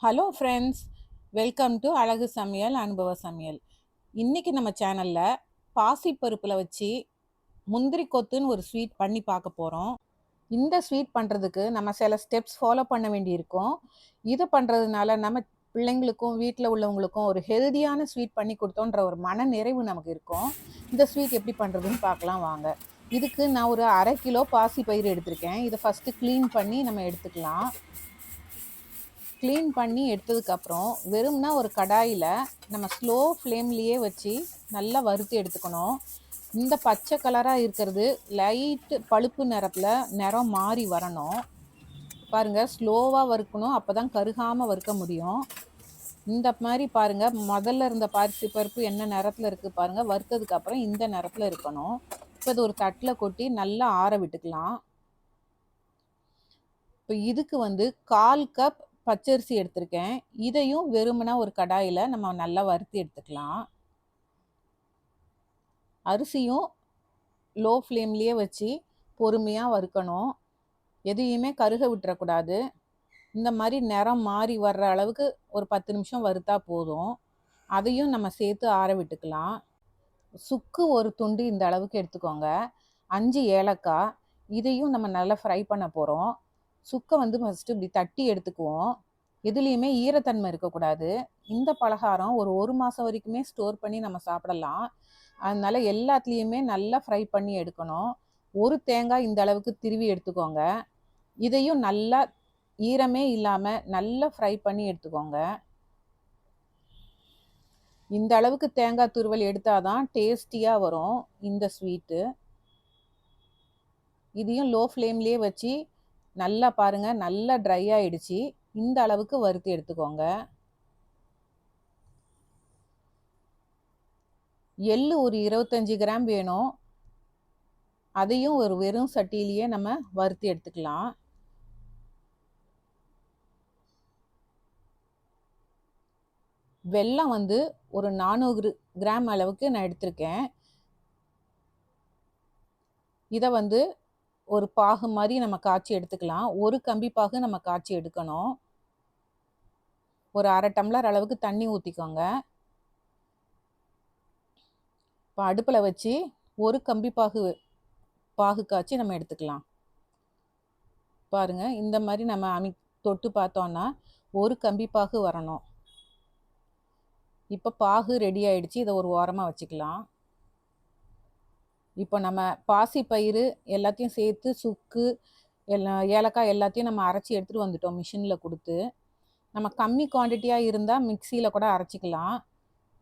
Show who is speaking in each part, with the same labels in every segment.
Speaker 1: Hello friends, welcome to அழகு சமையல் அனுபவ சமையல். இன்னைக்கு நம்ம சேனலில் பாசிப்பருப்பில் வச்சு முந்திரி கொத்துன்னு ஒரு ஸ்வீட் பண்ணி பார்க்க போகிறோம். இந்த ஸ்வீட் பண்ணுறதுக்கு நம்ம சில ஸ்டெப்ஸ் ஃபாலோ பண்ண வேண்டியிருக்கும். இது பண்ணுறதுனால நம்ம பிள்ளைங்களுக்கும் வீட்டில் உள்ளவங்களுக்கும் ஒரு ஹெல்தியான ஸ்வீட் பண்ணி கொடுத்தோன்ற ஒரு மன நிறைவு நமக்கு இருக்கும். இந்த ஸ்வீட் எப்படி பண்ணுறதுன்னு பார்க்கலாம் வாங்க. இதுக்கு நான் ஒரு 1/2 கிலோ பாசி பயிறு எடுத்திருக்கேன். இதை ஃபஸ்ட்டு க்ளீன் பண்ணி நம்ம எடுத்துக்கலாம். க்ளீன் பண்ணி எடுத்ததுக்கப்புறம் வெறும்னா ஒரு கடாயில் நம்ம ஸ்லோ ஃப்ளேம்லேயே வச்சு நல்லா வறுத்து எடுத்துக்கணும். இந்த பச்சை கலராக இருக்கிறது லைட்டு பழுப்பு நிறம் மாறி வரணும். பாருங்கள், ஸ்லோவாக வறுக்கணும், அப்போ தான் கருகாமல் வறுக்க முடியும். இந்த மாதிரி பாருங்கள், முதல்ல இருந்த பாசி பருப்பு என்ன நிறத்தில் இருக்குது பாருங்கள், வறுத்ததுக்கப்புறம் இந்த நிறத்தில் இருக்கணும். இப்போ இது ஒரு தட்டில் கொட்டி நல்லா ஆற விட்டுக்கலாம். இப்போ இதுக்கு 1/4 கப் பச்சரிசி எடுத்திருக்கேன். இதையும் வெறுமனா ஒரு கடாயில் நம்ம நல்லா வறுத்து எடுத்துக்கலாம். அரிசியும் லோ ஃப்ளேம்லேயே வச்சு பொறுமையாக வறுக்கணும். எதையுமே கருக விட்டுறக்கூடாது. இந்த மாதிரி நிறம் மாறி வர்ற அளவுக்கு ஒரு 10 நிமிஷம் வறுத்தா போதும். அதையும் நம்ம சேர்த்து ஆற விட்டுக்கலாம். சுக்கு ஒரு துண்டு இந்த அளவுக்கு எடுத்துக்கோங்க. 5 ஏலக்காய், இதையும் நம்ம நல்லா ஃப்ரை பண்ண போகிறோம். சுக்கை ஃபஸ்ட்டு இப்படி தட்டி எடுத்துக்குவோம். எதுலேயுமே ஈரத்தன்மை இருக்கக்கூடாது. இந்த பலகாரம் ஒரு மாதம் வரைக்குமே ஸ்டோர் பண்ணி நம்ம சாப்பிடலாம். அதனால் எல்லாத்துலேயுமே நல்லா ஃப்ரை பண்ணி எடுக்கணும். ஒரு தேங்காய் இந்த அளவுக்கு திருவி எடுத்துக்கோங்க. இதையும் நல்லா ஈரமே இல்லாமல் நல்லா ஃப்ரை பண்ணி எடுத்துக்கோங்க. இந்த அளவுக்கு தேங்காய் துருவல் எடுத்தால் தான் டேஸ்டியாக வரும் இந்த ஸ்வீட்டு. இதையும் லோ ஃப்ளேம்லேயே வச்சு நல்லா பாருங்கள், நல்லா ட்ரை ஆகிடுச்சு. இந்த அளவுக்கு வறுத்து எடுத்துக்கோங்க. எள்ளு ஒரு 25 கிராம் வேணும். அதையும் ஒரு வெறும் சட்டியிலேயே நம்ம வறுத்து எடுத்துக்கலாம். வெல்லம் ஒரு 400 கிராம் அளவுக்கு நான் எடுத்திருக்கேன். இதை ஒரு பாகு மாதிரி நம்ம காய்ச்சி எடுத்துக்கலாம். ஒரு கம்பி பாகு நம்ம காய்ச்சி எடுக்கணும். ஒரு 1/2 டம்ளர் அளவுக்கு தண்ணி ஊற்றிக்கோங்க. இப்போ அடுப்பில் வச்சு ஒரு கம்பி பாகு காய்ச்சி நம்ம எடுத்துக்கலாம். பாருங்கள், இந்த மாதிரி நம்ம தொட்டு பார்த்தோன்னா ஒரு கம்பி பாகு வரணும். இப்போ பாகு ரெடி ஆகிடுச்சு. இதை ஒரு ஓரமாக வச்சுக்கலாம். இப்போ நம்ம பாசி பயிறு எல்லாத்தையும் சேர்த்து சுக்கு ஏலக்காய் எல்லாத்தையும் நம்ம அரைச்சி எடுத்துகிட்டு வந்துட்டோம் மிஷினில் கொடுத்து. நம்ம கம்மி குவான்டிட்டியாக இருந்தால் மிக்சியில் கூட அரைச்சிக்கலாம்.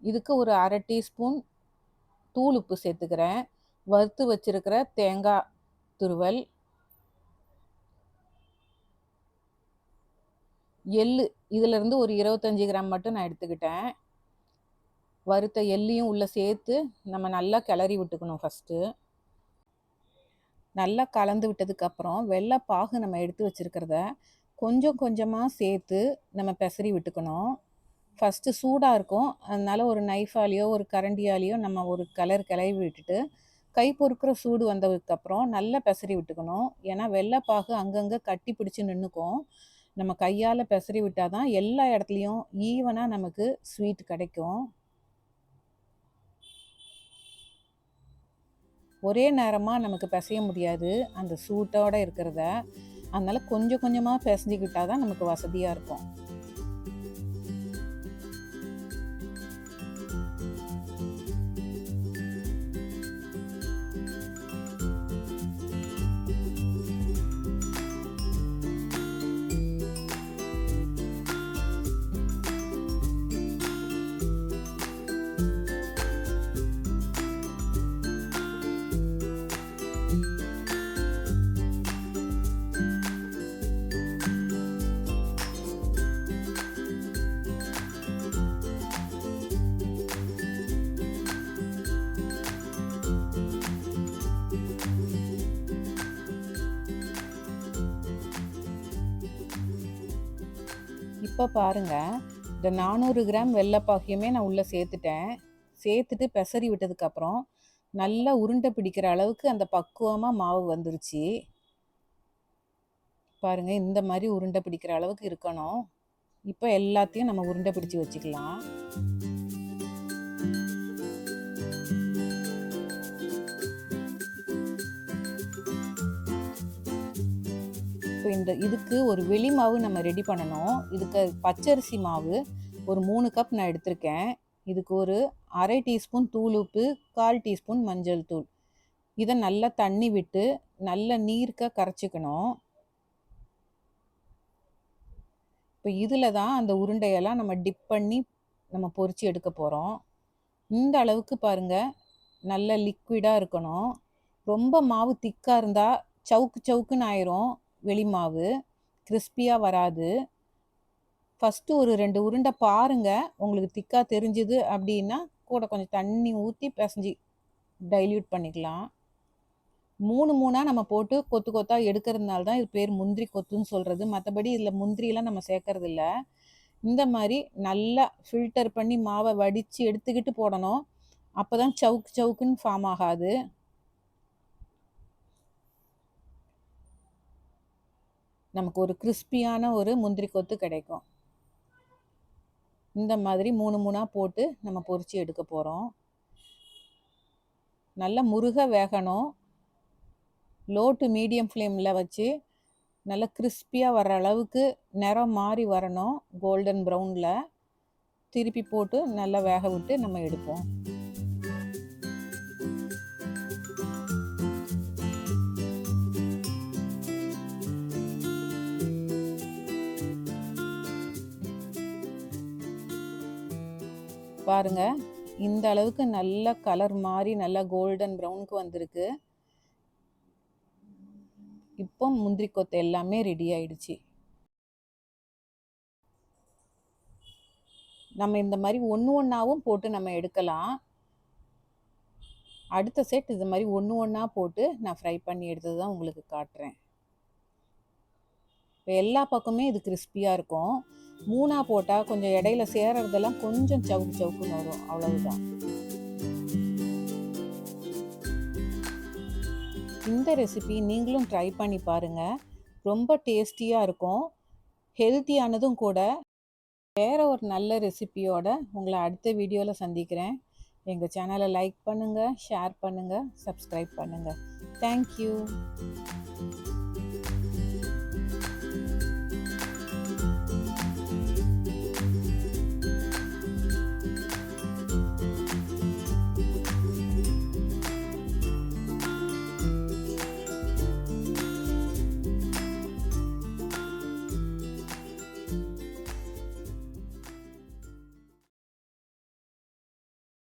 Speaker 1: இதுக்கு ஒரு 1/2 டீஸ்பூன் தூள் உப்பு சேர்த்துக்கிறேன். வறுத்து வச்சிருக்கிற தேங்காய் துருவல், எள்ளு இதிலிருந்து ஒரு 25 கிராம் மட்டும் நான் எடுத்துக்கிட்டேன். வறுத்த எள்ளையும் உள்ளே சேர்த்து நம்ம நல்லா கிளறி விட்டுக்கணும். ஃபஸ்ட்டு நல்லா கலந்து விட்டதுக்கப்புறம் வெள்ளைப்பாகு நம்ம எடுத்து வச்சுருக்கிறத கொஞ்சம் கொஞ்சமாக சேர்த்து நம்ம பெசரி விட்டுக்கணும். ஃபஸ்ட்டு சூடாக இருக்கும், அதனால் ஒரு நைஃபாலேயோ ஒரு கரண்டியாலேயோ நம்ம ஒரு கிளறி விட்டுட்டு கை பொறுக்கிற சூடு வந்ததுக்கப்புறம் நல்லா பெசரி விட்டுக்கணும். ஏன்னா வெள்ளைப்பாகு அங்கங்கே கட்டி பிடிச்சி நின்றுக்கும். நம்ம கையால் பெசரி விட்டால் தான் எல்லா இடத்துலையும் ஈவனாக நமக்கு ஸ்வீட் கிடைக்கும். ஒரே நேரமாக நமக்கு பிசைய முடியாது அந்த சூட்டோடு இருக்கிறத. அதனால் கொஞ்சம் கொஞ்சமாக பிசைஞ்சிக்கிட்டால் தான் நமக்கு வசதியாக இருக்கும். இப்போ பாருங்கள், இந்த 400 கிராம் வெள்ளைப்பாகையுமே நான் உள்ளே சேர்த்துட்டேன். சேர்த்துட்டு பெசரி விட்டதுக்கப்புறம் நல்லா உருண்டை பிடிக்கிற அளவுக்கு அந்த பக்குவமாக மாவு வந்துருச்சு. பாருங்கள், இந்த மாதிரி உருண்டை பிடிக்கிற அளவுக்கு இருக்கணும். இப்போ எல்லாத்தையும் நம்ம உருண்டை பிடிச்சி வச்சுக்கலாம். இப்போ இதுக்கு ஒரு வெளி மாவு நம்ம ரெடி பண்ணணும். இதுக்கு பச்சரிசி மாவு ஒரு 3 கப் நான் எடுத்திருக்கேன். இதுக்கு ஒரு 1/2 டீஸ்பூன் தூள் உப்பு, 1/4 டீஸ்பூன் மஞ்சள் தூள். இதை நல்லா தண்ணி விட்டு நல்லா நீர்க்க கரைச்சிக்கணும். இப்போ இதில் தான் அந்த உருண்டையெல்லாம் நம்ம டிப் பண்ணி நம்ம பொரிச்சு எடுக்க போகிறோம். இந்த அளவுக்கு பாருங்கள், நல்ல லிக்விடாக இருக்கணும். ரொம்ப மாவு திக்காக இருந்தால் சவுக்கு சவுக்குன்னு ஆயிரும். வெளி மாவு கிறிஸ்பியாக வராது. ஃபஸ்ட்டு ஒரு 2 உருண்டை பாருங்கள், உங்களுக்கு திக்காக தெரிஞ்சுது அப்படின்னா கூட கொஞ்சம் தண்ணி ஊற்றி பிசைஞ்சு டைல்யூட் பண்ணிக்கலாம். 3 நம்ம போட்டு கொத்து கொத்தாக எடுக்கிறதுனால தான் இது பேர் முந்திரி கொத்துன்னு சொல்கிறது. மற்றபடி இதில் முந்திரியெல்லாம் நம்ம சேர்க்கறதில்ல. இந்த மாதிரி நல்லா ஃபில்டர் பண்ணி மாவை வடித்து எடுத்துக்கிட்டு போடணும். அப்போ தான் சவுக்கு சவுக்குன்னு ஃபார்ம் ஆகாது. நமக்கு ஒரு கிறிஸ்பியான ஒரு முந்திரி கொத்து கிடைக்கும். இந்த மாதிரி 3 போட்டு நம்ம பொரிச்சு எடுக்க போகிறோம். நல்லா முருக வேகணும். லோ டு மீடியம் ஃப்ளேமில் வச்சு நல்லா கிறிஸ்பியாக வர்ற அளவுக்கு நிறம் மாறி வரணும். கோல்டன் ப்ரௌனில் திருப்பி போட்டு நல்லா வேக விட்டு நம்ம எடுப்போம். பாருங்க, இந்த அளவுக்கு நல்ல கலர் மாறி நல்லா கோல்டன் ப்ரௌனுக்கு வந்திருக்கு. இப்போ முந்திரி கொத்து எல்லாமே ரெடி ஆயிடுச்சு. நம்ம இந்த மாதிரி ஒன்றாவும் போட்டு நம்ம எடுக்கலாம். அடுத்த செட் இது மாதிரி ஒன்றா போட்டு நான் ஃப்ரை பண்ணி எடுத்தது தான் உங்களுக்கு காட்டுறேன். இப்போ எல்லா பக்கமே இது கிறிஸ்பியாக இருக்கும். 3 போட்டால் கொஞ்சம் இடையில சேர்றதெல்லாம் கொஞ்சம் சவுக்கு சவுக்குன்னு வரும், அவ்வளவுதான். இந்த ரெசிபி நீங்களும் ட்ரை பண்ணி பாருங்கள். ரொம்ப டேஸ்டியாக இருக்கும், ஹெல்த்தியானதும் கூட. வேறு ஒரு நல்ல ரெசிபியோட உங்களை அடுத்த வீடியோவில் சந்திக்கிறேன். எங்கள் சேனலை லைக் பண்ணுங்கள், ஷேர் பண்ணுங்கள், சப்ஸ்கிரைப் பண்ணுங்கள். தேங்க்யூ.